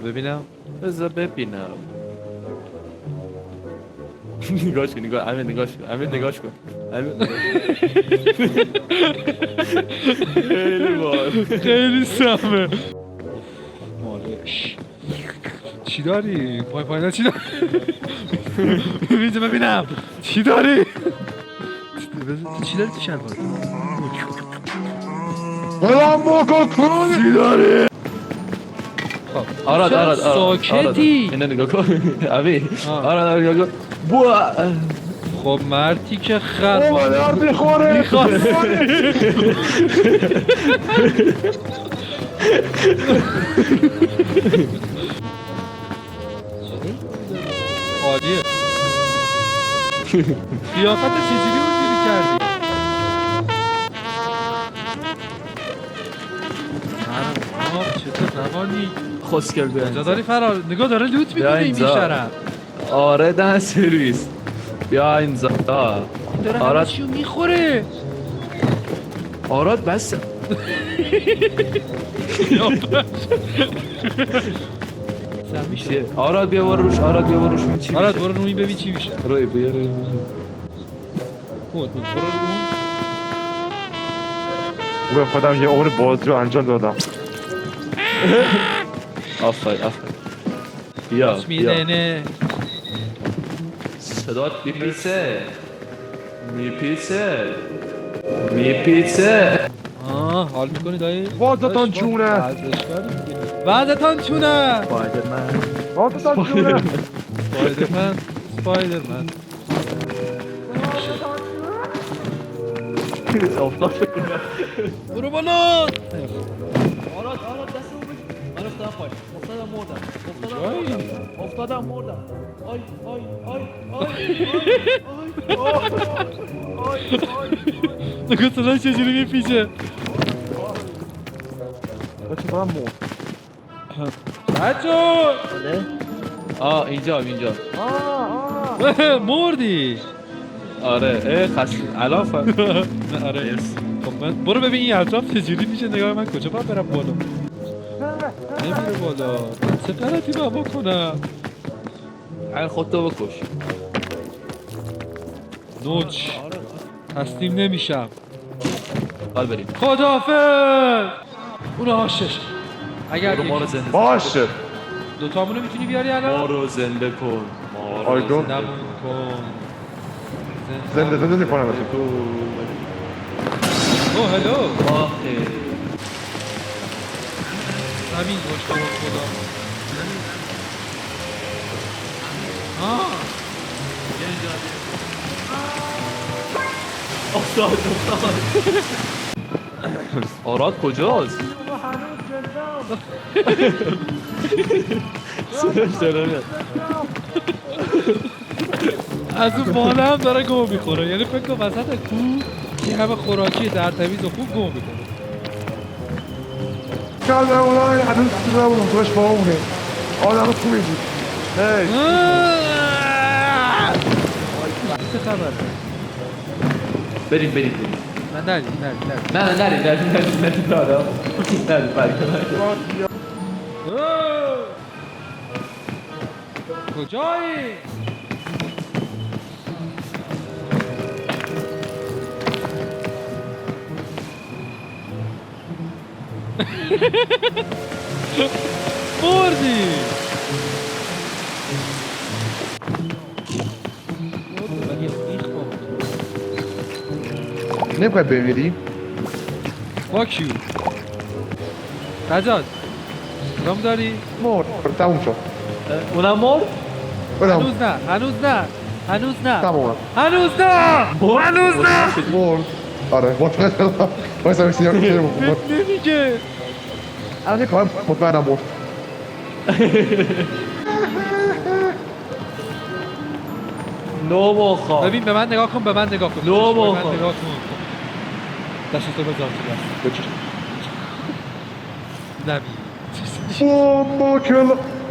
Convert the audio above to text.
ببینم. بذار ببینم. نگاش کن، امیر نگاش کن، امیر نگاش کن، امیر خیلی باحال. خیلی سمه. مالش چی داری؟ پایینا چی داری؟ اینجا ببینم چی داری؟ چی داری تو شلوار؟ چی داری؟ آراد ساکتی. اینو نگاه کن امیر. آراد نگاه کن. بوا خب مردی که خر میخوره عالیه. قیافت چجوری اونجوری کردی؟ چطور روانی؟ خسکل بیا کجا داری فرار؟ نگاه داره لوت میکنه این بیشرم. آره دن سرویس. بیا اینجا. داره آراد همه چیو میخوره. آراد بس. سمیشه. آراد بیا روش، آراد بیا روش. چی آراد برو روی ببین چی میشه. روی بیا روی. بود برو روی. به خودم یه عمر بازی رو انجام دادم. آفرین. بیا میدنه. صدات میپیچه. حال میکنی دایی؟ وازتان چونه. وزتان چونه. وازتان چونه. سپایدرمن. برو بالا. آراد دست رو بگیر. من افتادم پای. افتادم مردم. نگاه صدای چجوری میپیچه. بچه برم مرد. بچو اینجا مردی. آره خسته الان فهم. آره خب من برو ببین این اطراف چجوری میشه. نگاه من کجا باید برم بالا. نمیره بالا. چه غلطی باید بکنم. خودتو بکش. نوچ تسلیم نمیشم. حال بریم. خداحافظ. اون آشش اگر ما رو زنده باشه. دوتامونو میتونی بیاری الان. ما رو زنده کن. آیدون زندمون کن. زنده میکنم. او هلو. آخه همین باش خدا. افتاد. آراد کجاست؟ صداش داره میاد. از اون بالا هم داره گم میخوره. یعنی فکر کن وسط کوه یه همه خوراکی در تمیز و خوب گم میکنه. کلمه اونای هنوز نبودم توش با اونه. آدم خوبی بود. چه خبره؟ بریم. من نریم. نریم دادم. کجایی؟ مردی. نمیخوای بمیری؟ فاک یو. نجات رام داری؟ مرد. تموم شد. اونم مرد؟ هنوز نه. تموم. هنوز نه. مرد. آره واسه بسیار نمیگه. الان یه کار مطمئنم مرد. نو مخواه. ببین به من نگاه کن. نو مخواه. نگاه کن. دستتو بذار تو دست. نبی. بابا کلا